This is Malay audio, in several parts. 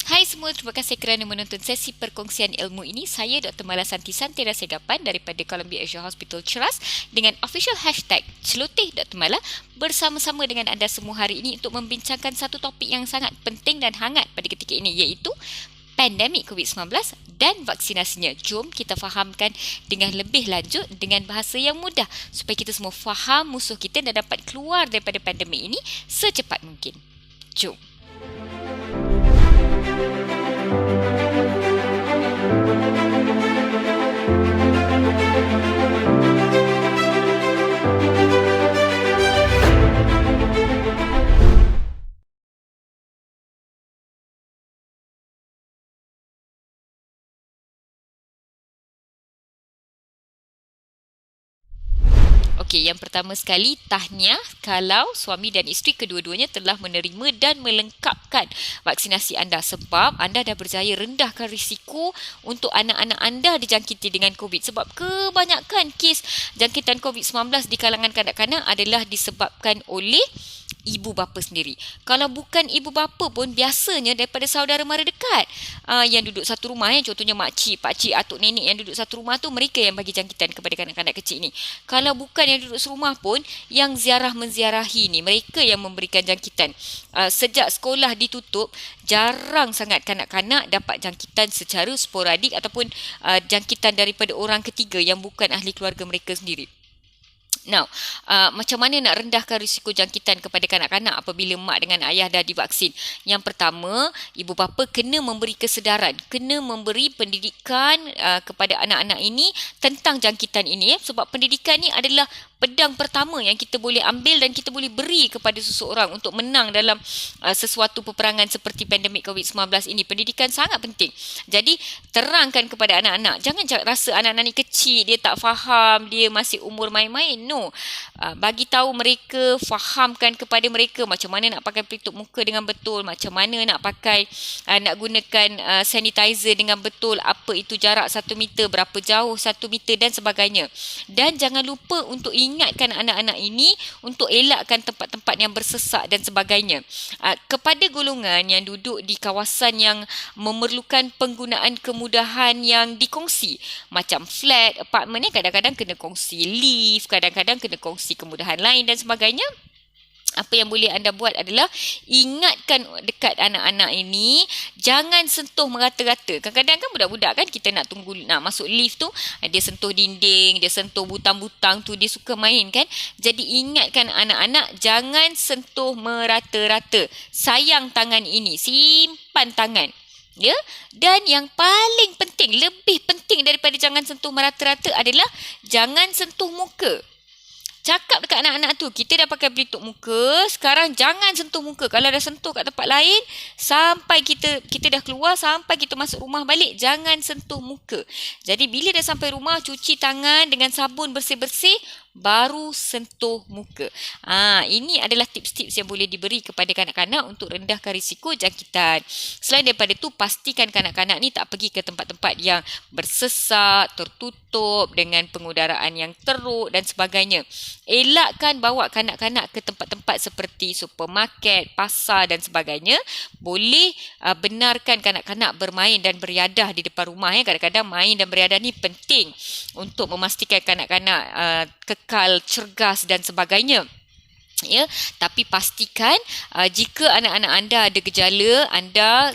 Hai semua, terima kasih kerana menonton sesi perkongsian ilmu ini. Saya Dr. Malasanti Santira Segapan daripada Columbia Asia Hospital Ceras dengan official hashtag Celoteh Dr. Mala bersama-sama dengan anda semua hari ini untuk membincangkan satu topik yang sangat penting dan hangat pada ketika ini, iaitu pandemik COVID-19 dan vaksinasinya. Jom kita fahamkan dengan lebih lanjut dengan bahasa yang mudah supaya kita semua faham musuh kita dan dapat keluar daripada pandemik ini secepat mungkin. Jom. Okey, yang pertama sekali, tahniah kalau suami dan isteri kedua-duanya telah menerima dan melengkapkan vaksinasi anda, sebab anda dah berjaya rendahkan risiko untuk anak-anak anda dijangkiti dengan COVID. Sebab kebanyakan kes jangkitan COVID-19 di kalangan kanak-kanak adalah disebabkan oleh ibu bapa sendiri. Kalau bukan ibu bapa pun, biasanya daripada saudara mara dekat yang duduk satu rumah, contohnya makcik, pakcik, atuk nenek yang duduk satu rumah tu, mereka yang bagi jangkitan kepada kanak-kanak kecil ni. Kalau bukan yang duduk serumah pun, yang ziarah menziarahi ni, mereka yang memberikan jangkitan. Sejak sekolah ditutup, jarang sangat kanak-kanak dapat jangkitan secara sporadik ataupun jangkitan daripada orang ketiga yang bukan ahli keluarga mereka sendiri. Now, macam mana nak rendahkan risiko jangkitan kepada kanak-kanak apabila mak dengan ayah dah divaksin? Yang pertama, ibu bapa kena memberi kesedaran, kena memberi pendidikan kepada anak-anak ini tentang jangkitan ini. Sebab pendidikan ni adalah pedang pertama yang kita boleh ambil dan kita boleh beri kepada seseorang untuk menang dalam sesuatu peperangan seperti pandemik COVID-19 ini. Pendidikan sangat penting. Jadi, terangkan kepada anak-anak. Jangan rasa anak-anak ni kecil, dia tak faham, dia masih umur main-main. No. Bagi tahu mereka, fahamkan kepada mereka macam mana nak pakai pelitup muka dengan betul, macam mana nak pakai, nak gunakan sanitizer dengan betul, apa itu jarak 1 meter, berapa jauh 1 meter dan sebagainya. Dan jangan lupa untuk ingatkan anak-anak ini untuk elakkan tempat-tempat yang bersesak dan sebagainya. Kepada golongan yang duduk di kawasan yang memerlukan penggunaan kemudahan yang dikongsi, macam flat, apartment ni kadang-kadang kena kongsi lift, kadang-kadang kena kongsi kemudahan lain dan sebagainya. Apa yang boleh anda buat adalah ingatkan dekat anak-anak ini, jangan sentuh merata-rata. Kadang-kadang kan budak-budak kan, kita nak tunggu nak masuk lift tu, dia sentuh dinding, dia sentuh butang-butang tu, dia suka main kan. Jadi ingatkan anak-anak, jangan sentuh merata-rata. Sayang tangan ini, simpan tangan. Ya, dan yang paling penting, lebih penting daripada jangan sentuh merata-rata adalah jangan sentuh muka. Cakap dekat anak-anak tu, kita dah pakai pelitup muka, sekarang jangan sentuh muka. Kalau dah sentuh kat tempat lain, sampai kita dah keluar, sampai kita masuk rumah balik, jangan sentuh muka. Jadi bila dah sampai rumah, cuci tangan dengan sabun bersih-bersih, baru sentuh muka. Ini adalah tips-tips yang boleh diberi kepada kanak-kanak untuk rendahkan risiko jangkitan. Selain daripada itu, pastikan kanak-kanak ni tak pergi ke tempat-tempat yang bersesak, tertutup dengan pengudaraan yang teruk dan sebagainya. Elakkan bawa kanak-kanak ke tempat-tempat seperti supermarket, pasar dan sebagainya. Boleh benarkan kanak-kanak bermain dan beriadah di depan rumah. Kadang-kadang main dan beriadah ni penting untuk memastikan kanak-kanak kekal cergas dan sebagainya. Ya, tapi pastikan jika anak-anak anda ada gejala, anda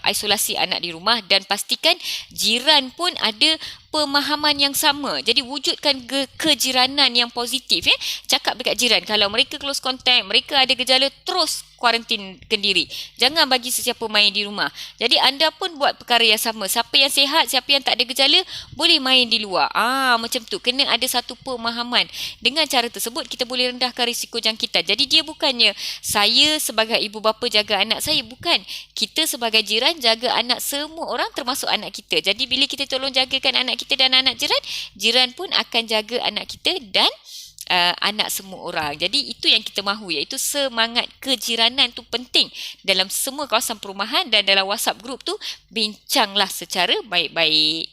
isolasi anak di rumah dan pastikan jiran pun ada pemahaman yang sama. Jadi wujudkan kejiranan yang positif. Cakap dekat jiran, kalau mereka close contact, mereka ada gejala, terus kuarantinkan diri. Jangan bagi sesiapa main di rumah. Jadi anda pun buat perkara yang sama. Siapa yang sihat, siapa yang tak ada gejala, boleh main di luar. Macam tu. Kena ada satu pemahaman. Dengan cara tersebut, kita boleh rendahkan risiko jangkitan. Jadi dia bukannya saya sebagai ibu bapa jaga anak saya. Bukan. Kita sebagai jiran jaga anak semua orang, termasuk anak kita. Jadi bila kita tolong jagakan anak kita dan anak jiran, jiran pun akan jaga anak kita dan anak semua orang. Jadi itu yang kita mahu, iaitu semangat kejiranan tu penting dalam semua kawasan perumahan, dan dalam WhatsApp group tu bincanglah secara baik-baik.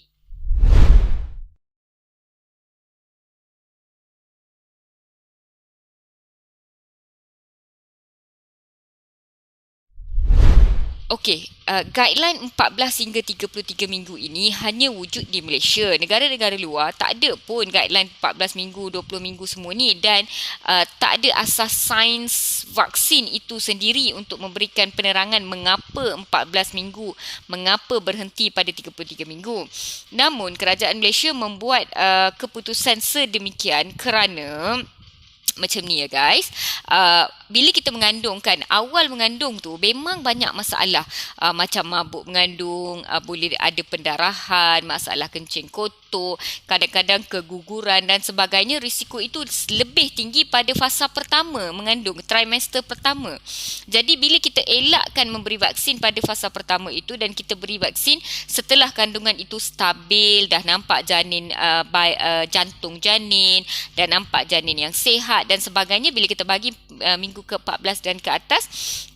Okey, guideline 14 hingga 33 minggu ini hanya wujud di Malaysia. Negara-negara luar tak ada pun guideline 14 minggu, 20 minggu semua ni, dan tak ada asas sains vaksin itu sendiri untuk memberikan penerangan mengapa 14 minggu, mengapa berhenti pada 33 minggu. Namun kerajaan Malaysia membuat keputusan sedemikian kerana macam ni ya guys, bila kita mengandung kan, awal mengandung tu memang banyak masalah, macam mabuk mengandung, boleh ada pendarahan, masalah kencing kotor, kadang-kadang keguguran dan sebagainya. Risiko itu lebih tinggi pada fasa pertama mengandung, trimester pertama. Jadi bila kita elakkan memberi vaksin pada fasa pertama itu dan kita beri vaksin setelah kandungan itu stabil, dah nampak janin, jantung janin, dan nampak janin yang sihat dan sebagainya, bila kita bagi minggu ke-14 dan ke atas,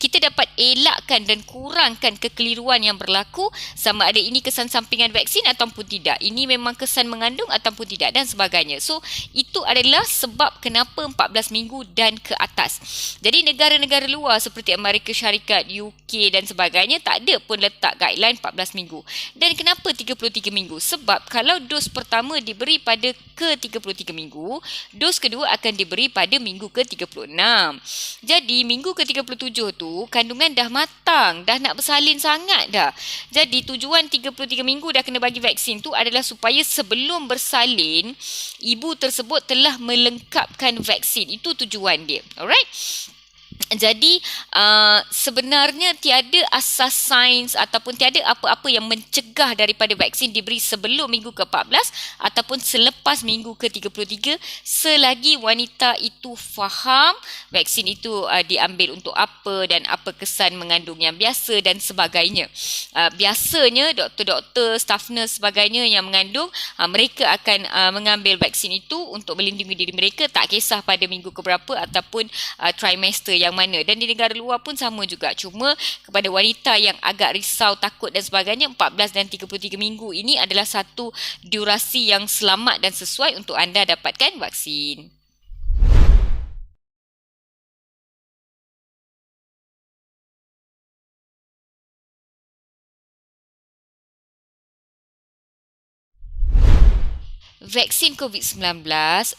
kita dapat elakkan dan kurangkan kekeliruan yang berlaku, sama ada ini kesan sampingan vaksin ataupun tidak, ini memang kesan mengandung ataupun tidak dan sebagainya. So itu adalah sebab kenapa 14 minggu dan ke atas. Jadi negara-negara luar seperti Amerika Syarikat, UK dan sebagainya tak ada pun letak guideline 14 minggu. Dan kenapa 33 minggu? Sebab kalau dos pertama diberi pada ke-33 minggu, dos kedua akan diberi pada minggu ke-36. Jadi minggu ke-37 tu kandungan dah matang, dah nak bersalin sangat dah. Jadi tujuan 33 minggu dah kena bagi vaksin tu adalah supaya sebelum bersalin, ibu tersebut telah melengkapkan vaksin. Itu tujuan dia. Alright? Jadi sebenarnya tiada asas sains ataupun tiada apa-apa yang mencegah daripada vaksin diberi sebelum minggu ke-14 ataupun selepas minggu ke-33 selagi wanita itu faham vaksin itu diambil untuk apa dan apa kesan mengandung yang biasa dan sebagainya. Biasanya doktor-doktor, staff nurse sebagainya yang mengandung, mereka akan mengambil vaksin itu untuk melindungi diri mereka, tak kisah pada minggu keberapa ataupun trimester yang mana. Dan di negara luar pun sama juga, cuma kepada wanita yang agak risau, takut dan sebagainya, 14 dan 33 minggu ini adalah satu durasi yang selamat dan sesuai untuk anda dapatkan vaksin. Vaksin COVID-19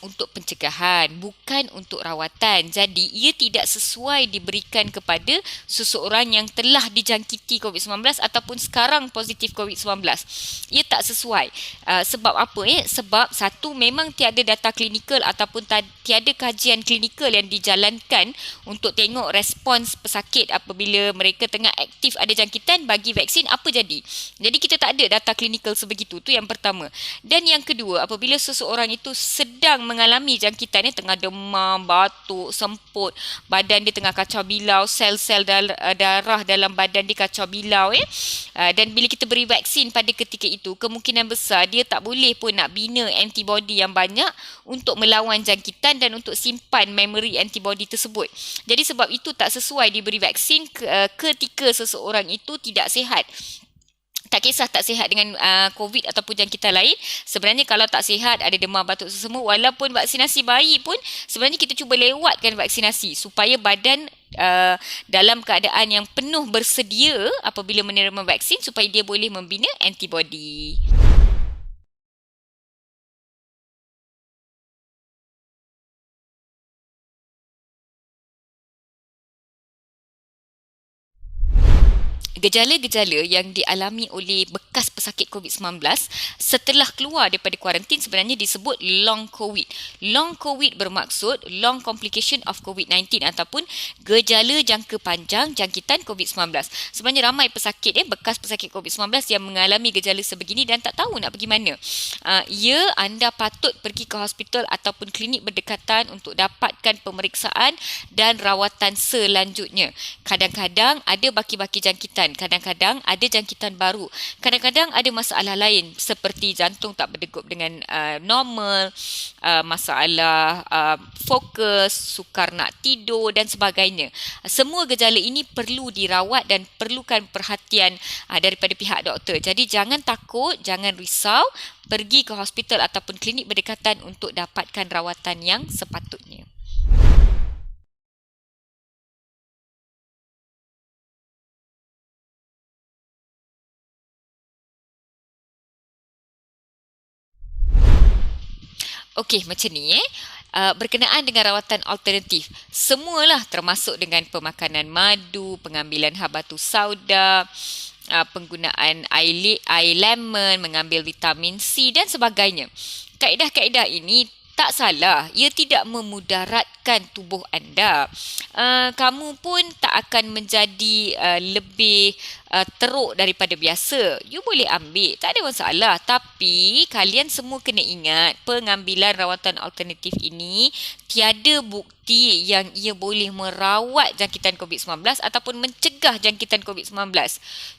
untuk pencegahan, bukan untuk rawatan. Jadi, ia tidak sesuai diberikan kepada seseorang yang telah dijangkiti COVID-19 ataupun sekarang positif COVID-19. Ia tak sesuai. Sebab apa? Sebab satu, memang tiada data klinikal ataupun tiada kajian klinikal yang dijalankan untuk tengok respons pesakit apabila mereka tengah aktif ada jangkitan bagi vaksin, apa jadi. Jadi, kita tak ada data klinikal sebegitu. Itu yang pertama. Dan yang kedua, apabila seseorang itu sedang mengalami jangkitan, tengah demam, batuk, semput, badan dia tengah kacau bilau, sel-sel darah dalam badan dia kacau bilau, dan bila kita beri vaksin pada ketika itu, kemungkinan besar dia tak boleh pun nak bina antibody yang banyak untuk melawan jangkitan dan untuk simpan memori antibody tersebut. Jadi sebab itu tak sesuai diberi vaksin ketika seseorang itu tidak sihat. Tak kisah tak sihat dengan COVID ataupun jangkitan lain. Sebenarnya kalau tak sihat, ada demam, batuk sesama, walaupun vaksinasi bayi pun, sebenarnya kita cuba lewatkan vaksinasi supaya badan dalam keadaan yang penuh bersedia apabila menerima vaksin supaya dia boleh membina antibody. Gejala-gejala yang dialami oleh bekas pesakit COVID-19 setelah keluar daripada kuarantin sebenarnya disebut long COVID. Long COVID bermaksud long complication of COVID-19 ataupun gejala jangka panjang jangkitan COVID-19. Sebenarnya ramai pesakit, bekas pesakit COVID-19 yang mengalami gejala sebegini dan tak tahu nak pergi mana. Anda patut pergi ke hospital ataupun klinik berdekatan untuk dapatkan pemeriksaan dan rawatan selanjutnya. Kadang-kadang ada baki-baki jangkitan, kadang-kadang ada jangkitan baru, kadang-kadang ada masalah lain seperti jantung tak berdegup dengan normal, masalah fokus, sukar nak tidur dan sebagainya. Semua gejala ini perlu dirawat dan perlukan perhatian daripada pihak doktor. Jadi jangan takut, jangan risau, pergi ke hospital ataupun klinik berdekatan untuk dapatkan rawatan yang sepatutnya. Okey, macam ni berkenaan dengan rawatan alternatif. Semualah termasuk dengan pemakanan madu, pengambilan habatus sauda, penggunaan air lemon, mengambil vitamin C dan sebagainya. Kaedah-kaedah ini tak salah, ia tidak memudaratkan tubuh anda. Kamu pun tak akan menjadi lebih teruk daripada biasa. You boleh ambil, tak ada masalah. Tapi kalian semua kena ingat, pengambilan rawatan alternatif ini tiada bukti yang ia boleh merawat jangkitan COVID-19 ataupun mencegah jangkitan COVID-19.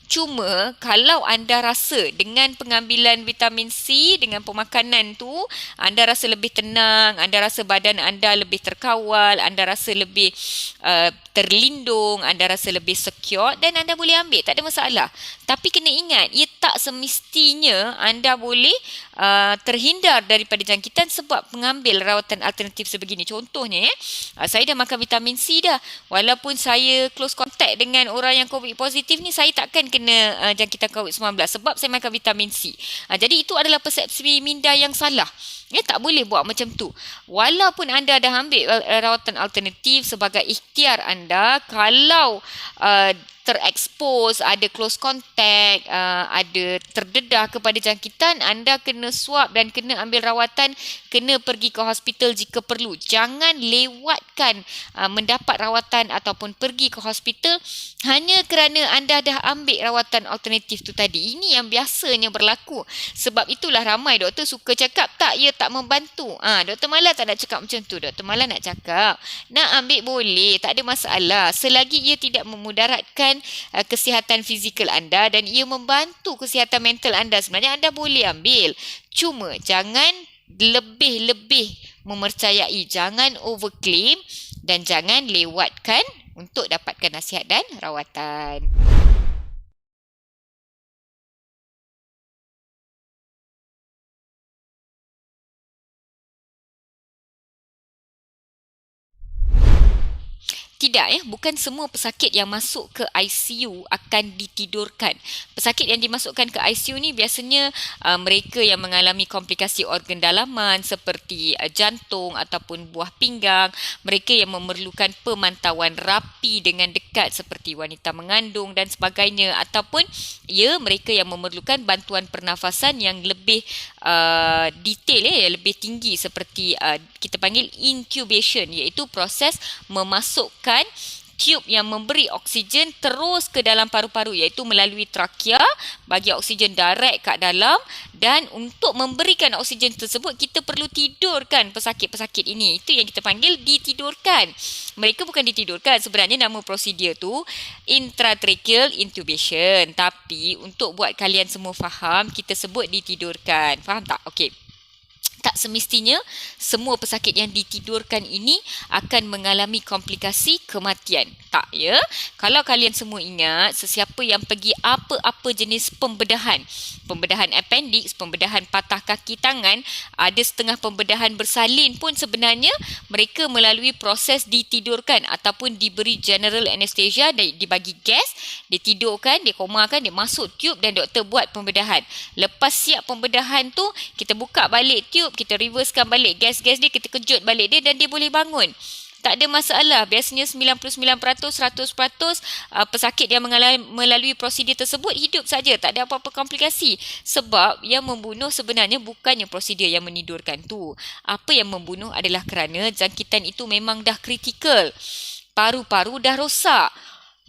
Cuma kalau anda rasa dengan pengambilan vitamin C, dengan pemakanan tu, anda rasa lebih tenang, anda rasa badan anda lebih terkawal, anda rasa lebih terlindung, anda rasa lebih secure dan anda boleh ambil, tak ada masalah. Tapi kena ingat, ia tak semestinya anda boleh terhindar daripada jangkitan sebab mengambil rawatan alternatif sebegini. Contohnya, saya dah makan vitamin C dah. Walaupun saya close contact dengan orang yang COVID positif ni, saya takkan kena jangkitan COVID-19 sebab saya makan vitamin C. Jadi itu adalah persepsi minda yang salah. Tak boleh buat macam tu. Walaupun anda dah ambil rawatan alternatif sebagai ikhtiar anda, kalau terekspos, ada close contact, ada terdedah kepada jangkitan, anda kena swab dan kena ambil rawatan, kena pergi ke hospital jika perlu. Jangan lewatkan mendapat rawatan ataupun pergi ke hospital hanya kerana anda dah ambil rawatan alternatif tu tadi. Ini yang biasanya berlaku. Sebab itulah ramai doktor suka cakap, tak, ia tak membantu. Doktor Mala tak nak cakap macam tu. Doktor Mala nak cakap, nak ambil boleh, tak ada masalah. Selagi ia tidak memudaratkan kesihatan fizikal anda dan ia membantu kesihatan mental anda, sebenarnya anda boleh ambil. Cuma jangan lebih-lebih memercayai, jangan overclaim dan jangan lewatkan untuk dapatkan nasihat dan rawatan. Tidak, bukan semua pesakit yang masuk ke ICU akan ditidurkan. Pesakit yang dimasukkan ke ICU ni biasanya mereka yang mengalami komplikasi organ dalaman seperti jantung ataupun buah pinggang, mereka yang memerlukan pemantauan rapi dengan dekat seperti wanita mengandung dan sebagainya, ataupun mereka yang memerlukan bantuan pernafasan yang lebih detail, lebih tinggi seperti kita panggil intubation, iaitu proses memasukkan tube yang memberi oksigen terus ke dalam paru-paru, iaitu melalui trakea, bagi oksigen direct kat dalam, dan untuk memberikan oksigen tersebut kita perlu tidurkan pesakit-pesakit ini. Itu yang kita panggil ditidurkan. Mereka bukan ditidurkan, sebenarnya nama prosedur tu intratracheal intubation, tapi untuk buat kalian semua faham, kita sebut ditidurkan. Faham tak? Okey. Tak semestinya semua pesakit yang ditidurkan ini akan mengalami komplikasi kematian. Tak, Kalau kalian semua ingat, sesiapa yang pergi apa-apa jenis pembedahan appendix, pembedahan patah kaki tangan, ada setengah pembedahan bersalin pun sebenarnya mereka melalui proses ditidurkan ataupun diberi general anesthesia, dibagi gas, ditidurkan, dikomakan, dia masuk tube dan doktor buat pembedahan. Lepas siap pembedahan tu, kita buka balik tube, kita reversekan balik gas-gas dia, kita kejut balik dia dan dia boleh bangun. Tak ada masalah. Biasanya 99%, 100% pesakit yang melalui prosedur tersebut hidup saja. Tak ada apa-apa komplikasi. Sebab yang membunuh sebenarnya bukannya prosedur yang menidurkan tu. Apa yang membunuh adalah kerana jangkitan itu memang dah kritikal. Paru-paru dah rosak.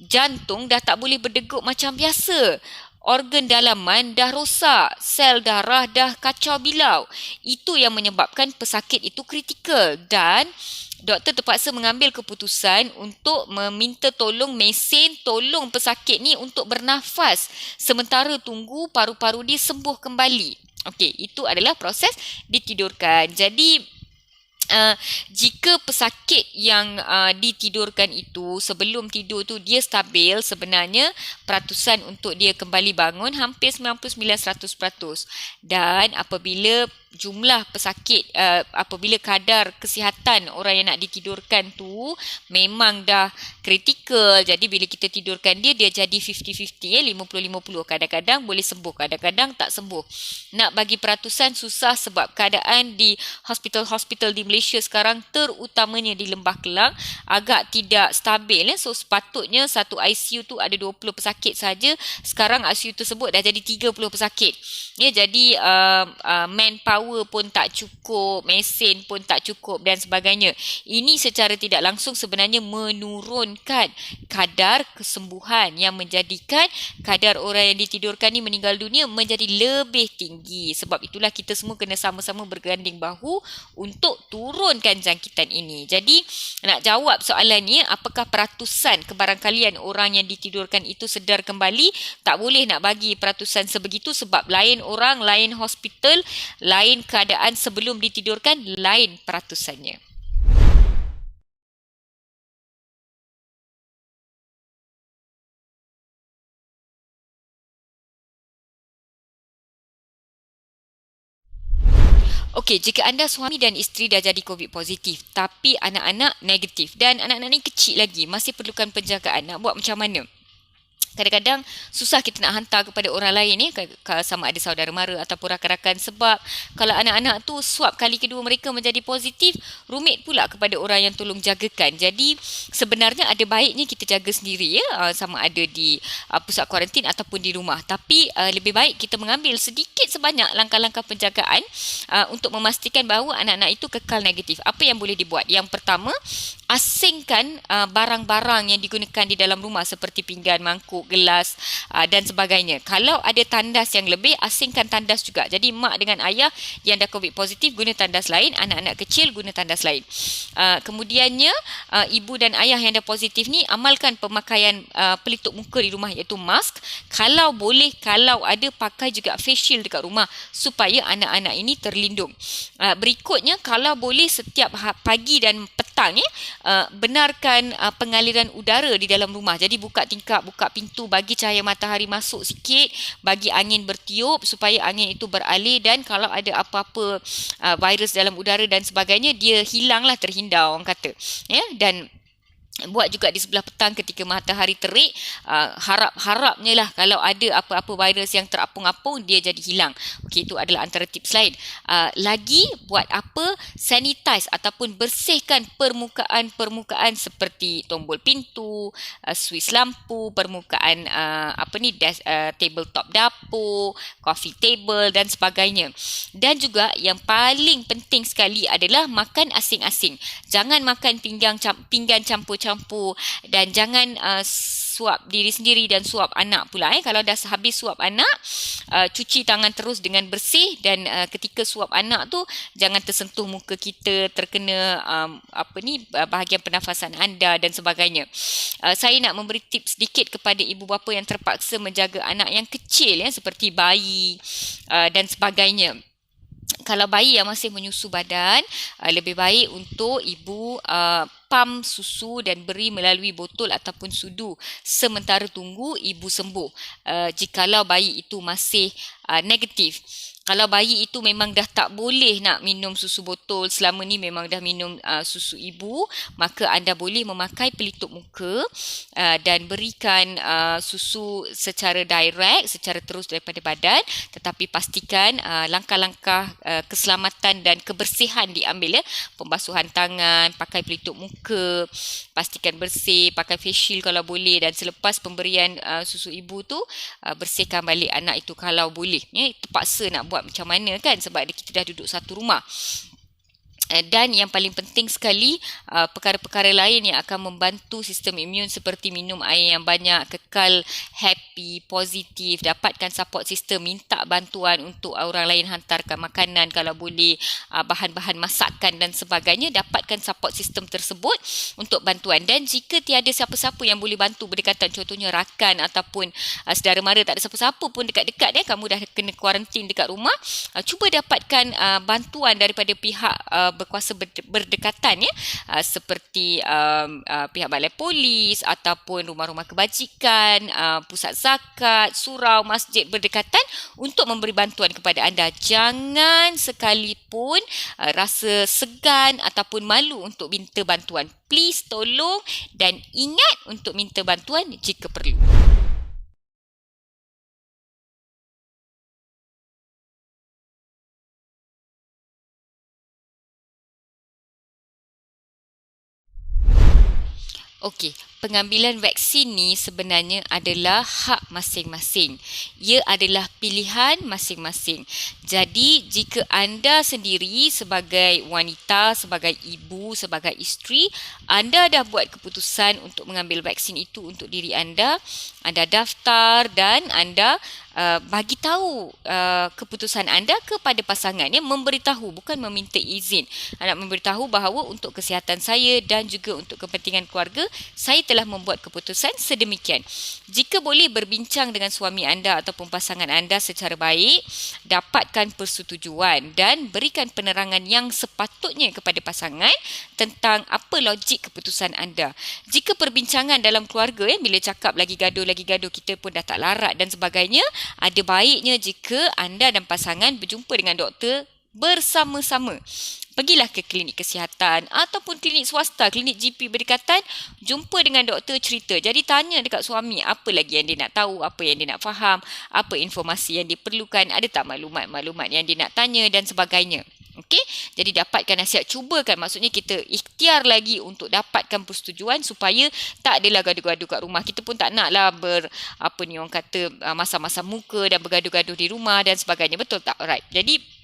Jantung dah tak boleh berdegup macam biasa. Organ dalaman dah rosak, sel darah dah kacau bilau. Itu yang menyebabkan pesakit itu kritikal dan doktor terpaksa mengambil keputusan untuk meminta tolong mesin, tolong pesakit ni untuk bernafas sementara tunggu paru-paru dia sembuh kembali. Okey, itu adalah proses ditidurkan. Jadi jika pesakit yang ditidurkan itu sebelum tidur tu dia stabil, sebenarnya peratusan untuk dia kembali bangun hampir 99-100%. Dan apabila jumlah pesakit apabila kadar kesihatan orang yang nak ditidurkan tu memang dah kritikal. Jadi bila kita tidurkan dia jadi 50-50 50-50. Kadang-kadang boleh sembuh, kadang-kadang tak sembuh. Nak bagi peratusan susah sebab keadaan di hospital-hospital di Malaysia sekarang, terutamanya di Lembah Kelang, agak tidak stabil. So sepatutnya satu ICU tu ada 20 pesakit saja. Sekarang ICU tersebut dah jadi 30 pesakit. Jadi manpower pun tak cukup, mesin pun tak cukup dan sebagainya. Ini secara tidak langsung sebenarnya menurunkan kadar kesembuhan yang menjadikan kadar orang yang ditidurkan ni meninggal dunia menjadi lebih tinggi. Sebab itulah kita semua kena sama-sama berganding bahu untuk turunkan jangkitan ini. Jadi nak jawab soalan ni, apakah peratusan kebarangkalian orang yang ditidurkan itu sedar kembali? Tak boleh nak bagi peratusan sebegitu sebab lain orang, lain hospital, lain keadaan sebelum ditidurkan, lain peratusannya. Okey, jika anda suami dan isteri dah jadi COVID positif tapi anak-anak negatif dan anak-anak ni kecil lagi, masih perlukan penjagaan, nak buat macam mana? Kadang-kadang susah kita nak hantar kepada orang lain ni, sama ada saudara mara ataupun rakan-rakan, sebab kalau anak-anak tu swab kali kedua mereka menjadi positif, rumit pula kepada orang yang tolong jagakan. Jadi sebenarnya ada baiknya kita jaga sendiri, sama ada di pusat kuarantin ataupun di rumah. Tapi lebih baik kita mengambil sedikit sebanyak langkah-langkah penjagaan untuk memastikan bahawa anak-anak itu kekal negatif. Apa yang boleh dibuat? Yang pertama, asingkan barang-barang yang digunakan di dalam rumah seperti pinggan, mangkuk, gelas dan sebagainya. Kalau ada tandas yang lebih, asingkan tandas juga. Jadi mak dengan ayah yang dah COVID positif guna tandas lain, anak-anak kecil guna tandas lain. Kemudiannya, ibu dan ayah yang dah positif ni amalkan pemakaian pelitup muka di rumah, iaitu mask. Kalau boleh, kalau ada, pakai juga face shield dekat rumah supaya anak-anak ini terlindung. Berikutnya, kalau boleh setiap pagi dan petang benarkan pengaliran udara di dalam rumah. Jadi buka tingkap, buka pintu, bagi cahaya matahari masuk sikit, bagi angin bertiup supaya angin itu beralih, dan kalau ada apa-apa virus dalam udara dan sebagainya, dia hilanglah, terhindar orang kata. Dan buat juga di sebelah petang ketika matahari terik, harap-harapnya lah kalau ada apa-apa virus yang terapung-apung, dia jadi hilang. Okey, itu adalah antara tips lain. Lagi, buat apa? Sanitize ataupun bersihkan permukaan seperti tombol pintu, suis lampu, permukaan tabletop dapur, coffee table dan sebagainya. Dan juga yang paling penting sekali adalah makan asing-asing. Jangan makan pinggan campur-campur, dan jangan suap diri sendiri dan suap anak pula. Kalau dah habis suap anak, cuci tangan terus dengan bersih, dan ketika suap anak tu jangan tersentuh muka kita, terkena bahagian pernafasan anda dan sebagainya. Saya nak memberi tips sedikit kepada ibu bapa yang terpaksa menjaga anak yang kecil, seperti bayi dan sebagainya. Kalau bayi yang masih menyusu badan, lebih baik untuk ibu pam susu dan beri melalui botol ataupun sudu sementara tunggu ibu sembuh. Jikalau bayi itu masih negatif. Kalau bayi itu memang dah tak boleh nak minum susu botol, selama ni memang dah minum susu ibu, maka anda boleh memakai pelitup muka dan berikan susu secara direct, secara terus daripada badan, tetapi pastikan langkah-langkah keselamatan dan kebersihan diambil. Pembasuhan tangan, pakai pelitup muka, pastikan bersih, pakai face shield kalau boleh, dan selepas pemberian susu ibu tu, bersihkan balik anak itu kalau boleh. Terpaksa nak buat macam mana kan, sebab kita dah duduk satu rumah. Dan yang paling penting sekali, perkara-perkara lain yang akan membantu sistem imun seperti minum air yang banyak, kekal happy, positif, dapatkan support system, minta bantuan untuk orang lain hantarkan makanan kalau boleh, bahan-bahan masakan dan sebagainya, dapatkan support system tersebut untuk bantuan. Dan jika tiada siapa-siapa yang boleh bantu berdekatan, contohnya rakan ataupun saudara mara, tak ada siapa-siapa pun dekat-dekat, kamu dah kena kuarantin dekat rumah, cuba dapatkan bantuan daripada pihak berkuasa berdekatan ya, seperti pihak balai polis ataupun rumah-rumah kebajikan, pusat zakat, surau, masjid berdekatan untuk memberi bantuan kepada anda. Jangan sekalipun rasa segan ataupun malu untuk minta bantuan. Please tolong dan ingat untuk minta bantuan jika perlu. Okey, pengambilan vaksin ni sebenarnya adalah hak masing-masing. Ia adalah pilihan masing-masing. Jadi, jika anda sendiri sebagai wanita, sebagai ibu, sebagai isteri, anda dah buat keputusan untuk mengambil vaksin itu untuk diri anda daftar dan anda bagi tahu keputusan anda kepada pasangan, ya, memberitahu, bukan meminta izin. Anda memberitahu bahawa untuk kesihatan saya dan juga untuk kepentingan keluarga, saya telah membuat keputusan sedemikian. Jika boleh berbincang dengan suami anda ataupun pasangan anda secara baik, dapatkan persetujuan dan berikan penerangan yang sepatutnya kepada pasangan tentang apa logik keputusan anda. Jika perbincangan dalam keluarga, bila cakap lagi gaduh, kita pun dah tak larat dan sebagainya, ada baiknya jika anda dan pasangan berjumpa dengan doktor bersama-sama. Pergilah ke klinik kesihatan ataupun klinik swasta, klinik GP berdekatan, jumpa dengan doktor, cerita. Jadi tanya dekat suami apa lagi yang dia nak tahu, apa yang dia nak faham, apa informasi yang dia perlukan, ada tak maklumat-maklumat yang dia nak tanya dan sebagainya. Okey, jadi dapatkan nasihat, cubakan, maksudnya kita ikhtiar lagi untuk dapatkan persetujuan supaya tak adalah gaduh-gaduh kat rumah. Kita pun tak naklah orang kata masam-masam muka dan bergaduh-gaduh di rumah dan sebagainya. Betul tak? Alright. Jadi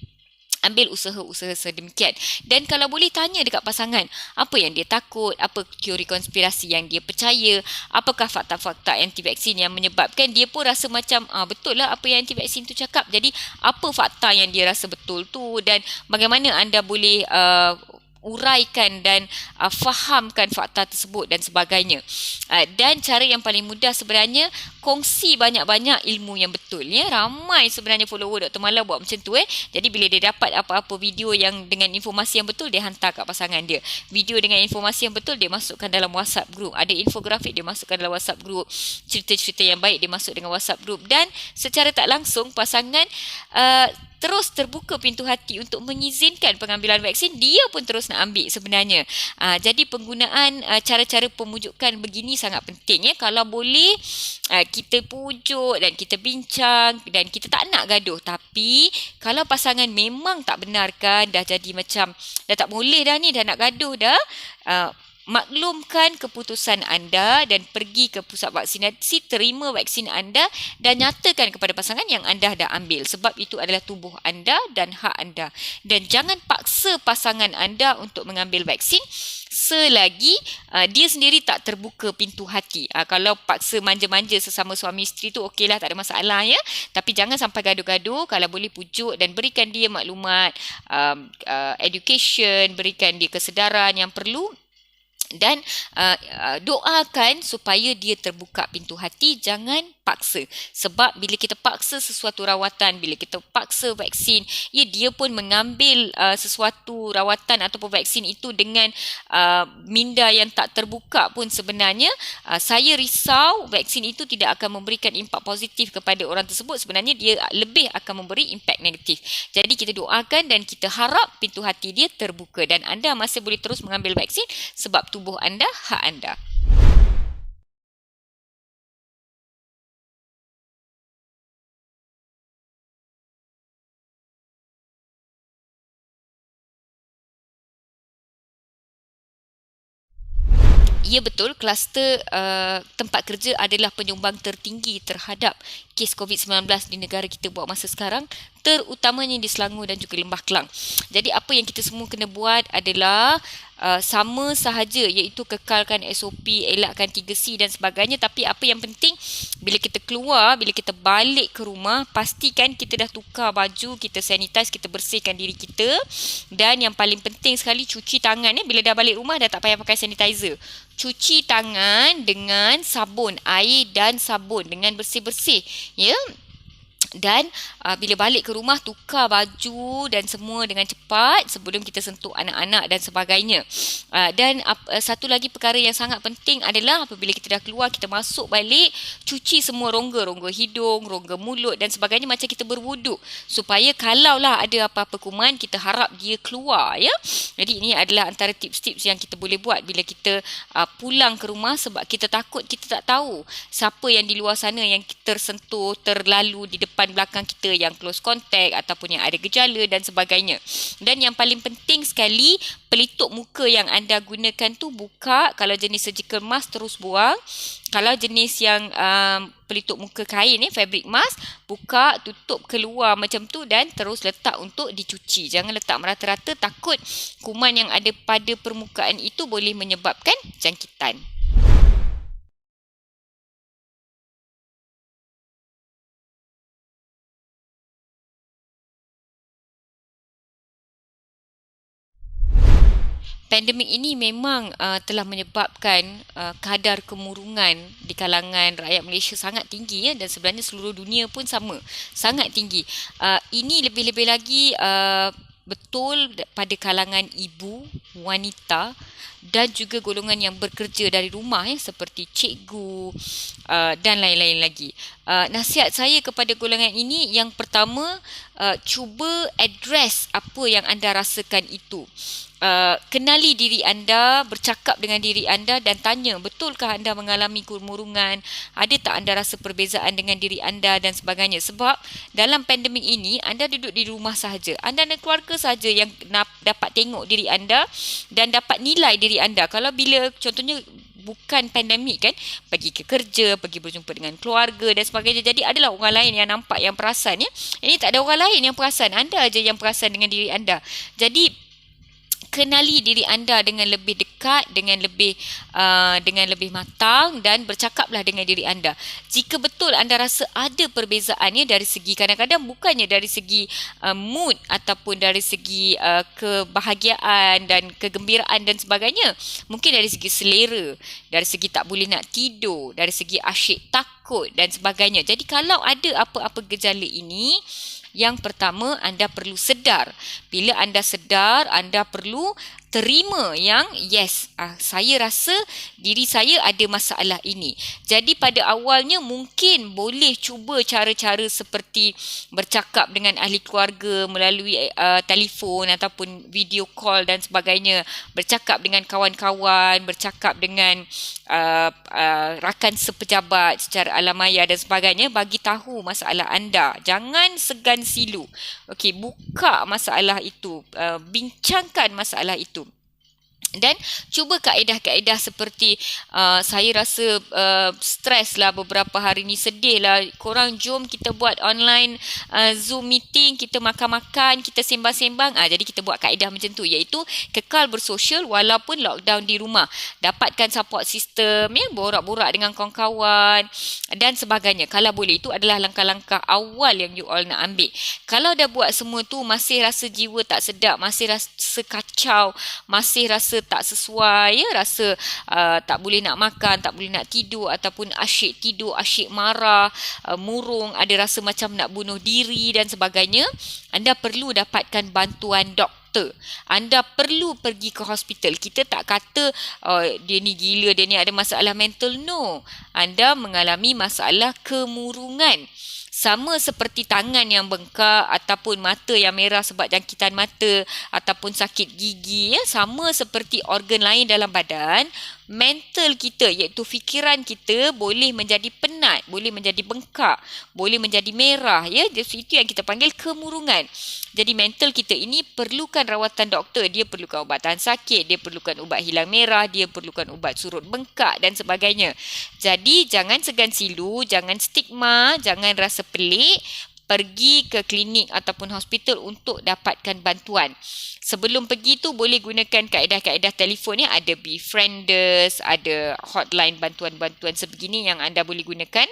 ambil usaha-usaha sedemikian. Dan kalau boleh tanya dekat pasangan, apa yang dia takut, apa teori konspirasi yang dia percaya, apakah fakta-fakta anti-vaksin yang menyebabkan dia pun rasa macam, betul lah apa yang anti-vaksin tu cakap. Jadi, apa fakta yang dia rasa betul tu dan bagaimana anda boleh uraikan dan fahamkan fakta tersebut dan sebagainya. Dan cara yang paling mudah sebenarnya, kongsi banyak-banyak ilmu yang betul. Ya, ramai sebenarnya follower Dr. Mala buat macam tu. Jadi bila dia dapat apa-apa video yang dengan informasi yang betul, dia hantar kat pasangan dia. Video dengan informasi yang betul, dia masukkan dalam WhatsApp group. Ada infografik, dia masukkan dalam WhatsApp group. Cerita-cerita yang baik, dia masuk dengan WhatsApp group. Dan secara tak langsung, pasangan terus terbuka pintu hati untuk mengizinkan pengambilan vaksin. Dia pun terus nak ambil sebenarnya. Jadi penggunaan cara-cara pemujukan begini sangat penting. Ya. Kalau boleh, kita pujuk dan kita bincang dan kita tak nak gaduh. Tapi kalau pasangan memang tak benarkan, dah jadi macam dah tak boleh dah ni, dah nak gaduh dah, maklumkan keputusan anda dan pergi ke pusat vaksinasi, terima vaksin anda dan nyatakan kepada pasangan yang anda dah ambil, sebab itu adalah tubuh anda dan hak anda. Dan jangan paksa pasangan anda untuk mengambil vaksin selagi dia sendiri tak terbuka pintu hati. Kalau paksa manja-manja sesama suami isteri tu okeylah, tak ada masalah, ya. Tapi jangan sampai gaduh-gaduh. Kalau boleh pujuk dan berikan dia maklumat, education, berikan dia kesedaran yang perlu. Dan doakan supaya dia terbuka pintu hati. Jangan paksa. Sebab bila kita paksa sesuatu rawatan, bila kita paksa vaksin, ya, dia pun mengambil sesuatu rawatan ataupun vaksin itu dengan minda yang tak terbuka pun sebenarnya. Saya risau vaksin itu tidak akan memberikan impak positif kepada orang tersebut. Sebenarnya dia lebih akan memberi impak negatif. Jadi kita doakan dan kita harap pintu hati dia terbuka dan anda masih boleh terus mengambil vaksin sebab tubuh anda, hak anda. Ya, betul, kluster tempat kerja adalah penyumbang tertinggi terhadap kes COVID-19 di negara kita buat masa sekarang, terutamanya di Selangor dan juga Lembah Kelang. Jadi apa yang kita semua kena buat adalah sama sahaja, iaitu kekalkan SOP, elakkan 3C dan sebagainya. Tapi apa yang penting, bila kita keluar, bila kita balik ke rumah, pastikan kita dah tukar baju, kita sanitize, kita bersihkan diri kita. Dan yang paling penting sekali, cuci tangan. Bila dah balik rumah, dah tak payah pakai sanitizer. Cuci tangan dengan sabun, air dan sabun, dengan bersih-bersih. Ya. Dan bila balik ke rumah, tukar baju dan semua dengan cepat sebelum kita sentuh anak-anak dan sebagainya. Dan satu lagi perkara yang sangat penting adalah apabila kita dah keluar, kita masuk balik, cuci semua rongga hidung, rongga mulut dan sebagainya macam kita berwuduk, supaya kalaulah ada apa-apa kuman, kita harap dia keluar, ya. Jadi ini adalah antara tips-tips yang kita boleh buat bila kita pulang ke rumah, sebab kita takut kita tak tahu siapa yang di luar sana yang tersentuh, terlalu di depan belakang kita, yang close contact ataupun yang ada gejala dan sebagainya. Dan yang paling penting sekali, pelitup muka yang anda gunakan tu buka. Kalau jenis surgical mask, terus buang. Kalau jenis yang pelitup muka kain, fabric mask, buka, tutup keluar macam tu dan terus letak untuk dicuci. Jangan letak merata-rata, takut kuman yang ada pada permukaan itu boleh menyebabkan jangkitan. Pandemik ini memang telah menyebabkan kadar kemurungan di kalangan rakyat Malaysia sangat tinggi, ya, dan sebenarnya seluruh dunia pun sama, sangat tinggi. Ini lebih-lebih lagi betul pada kalangan ibu, wanita dan juga golongan yang bekerja dari rumah, ya, seperti cikgu dan lain-lain lagi. Nasihat saya kepada golongan ini, yang pertama, cuba address apa yang anda rasakan itu. Kenali diri anda, bercakap dengan diri anda dan tanya, betulkah anda mengalami kemurungan, ada tak anda rasa perbezaan dengan diri anda dan sebagainya. Sebab dalam pandemik ini, anda duduk di rumah sahaja, anda dan keluarga sahaja yang dapat tengok diri anda dan dapat nilai diri anda. Kalau bila contohnya bukan pandemik, kan, pergi ke kerja, pergi berjumpa dengan keluarga dan sebagainya, jadi adalah orang lain yang nampak, yang perasan, ya. Ini tak ada orang lain yang perasan, anda aja yang perasan dengan diri anda. Jadi kenali diri anda dengan lebih dekat, dengan lebih matang, dan bercakaplah dengan diri anda. Jika betul anda rasa ada perbezaannya dari segi, kadang-kadang bukannya dari segi mood ataupun dari segi kebahagiaan dan kegembiraan dan sebagainya, mungkin dari segi selera, dari segi tak boleh nak tidur, dari segi asyik takut dan sebagainya. Jadi kalau ada apa-apa gejala ini, yang pertama, anda perlu sedar. Bila anda sedar, anda perlu terima yang yes, saya rasa diri saya ada masalah ini. Jadi pada awalnya mungkin boleh cuba cara-cara seperti bercakap dengan ahli keluarga melalui telefon ataupun video call dan sebagainya, bercakap dengan kawan-kawan, bercakap dengan rakan sepejabat secara alamaya dan sebagainya, bagi tahu masalah anda. Jangan segan silu. Okey, buka masalah itu, bincangkan masalah itu. Dan cuba kaedah-kaedah seperti saya rasa stres lah beberapa hari ni, sedih lah, korang jom kita buat online Zoom meeting, kita makan-makan, kita sembang-sembang. Jadi kita buat kaedah macam tu, iaitu kekal bersosial walaupun lockdown di rumah. Dapatkan support system, ya, borak-borak dengan kawan-kawan dan sebagainya. Kalau boleh, itu adalah langkah-langkah awal yang you all nak ambil. Kalau dah buat semua tu, masih rasa jiwa tak sedap, masih rasa kacau, masih rasa tak sesuai, ya, rasa tak boleh nak makan, tak boleh nak tidur, ataupun asyik tidur, asyik marah, murung, ada rasa macam nak bunuh diri dan sebagainya, anda perlu dapatkan bantuan doktor. Anda perlu pergi ke hospital. Kita tak kata dia ni gila, dia ni ada masalah mental. No. Anda mengalami masalah kemurungan. Sama seperti tangan yang bengkak ataupun mata yang merah sebab jangkitan mata ataupun sakit gigi, ya, sama seperti organ lain dalam badan, mental kita iaitu fikiran kita boleh menjadi penat, boleh menjadi bengkak, boleh menjadi merah, ya. Itu yang kita panggil kemurungan. Jadi mental kita ini perlukan rawatan doktor, dia perlukan ubat tahan sakit, dia perlukan ubat hilang merah, dia perlukan ubat surut bengkak dan sebagainya. Jadi jangan segan silu, jangan stigma, jangan rasa pelik, pergi ke klinik ataupun hospital untuk dapatkan bantuan. Sebelum pergi tu boleh gunakan kaedah-kaedah telefon, ya, ada Befrienders, ada hotline bantuan-bantuan sebegini yang anda boleh gunakan.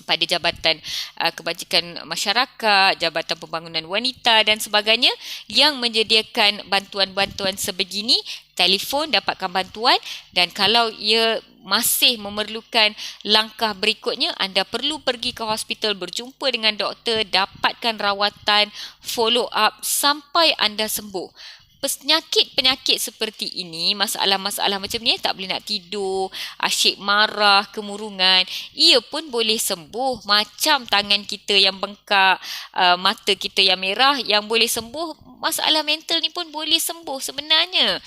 pada Jabatan Kebajikan Masyarakat, Jabatan Pembangunan Wanita dan sebagainya yang menyediakan bantuan-bantuan sebegini, telefon dapatkan bantuan. Dan kalau ia masih memerlukan langkah berikutnya, anda perlu pergi ke hospital, berjumpa dengan doktor, dapatkan rawatan, follow up sampai anda sembuh. Penyakit-penyakit seperti ini, masalah-masalah macam ni, tak boleh nak tidur, asyik marah, kemurungan, ia pun boleh sembuh. Macam tangan kita yang bengkak, mata kita yang merah, yang boleh sembuh, masalah mental ni pun boleh sembuh sebenarnya.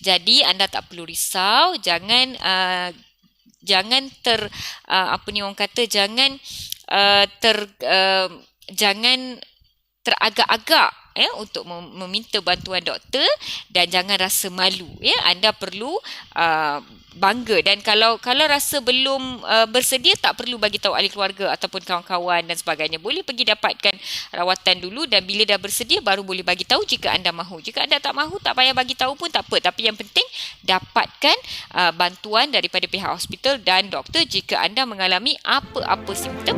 Jadi anda tak perlu risau, jangan apa ni orang kata, jangan teragak-agak untuk meminta bantuan doktor, dan jangan rasa malu. Anda perlu bangga, dan kalau rasa belum bersedia, tak perlu bagi tahu ahli keluarga ataupun kawan-kawan dan sebagainya. Boleh pergi dapatkan rawatan dulu, dan bila dah bersedia baru boleh bagi tahu jika anda mahu. Jika anda tak mahu, tak payah bagi tahu pun tak apa, tapi yang penting dapatkan bantuan daripada pihak hospital dan doktor jika anda mengalami apa-apa simptom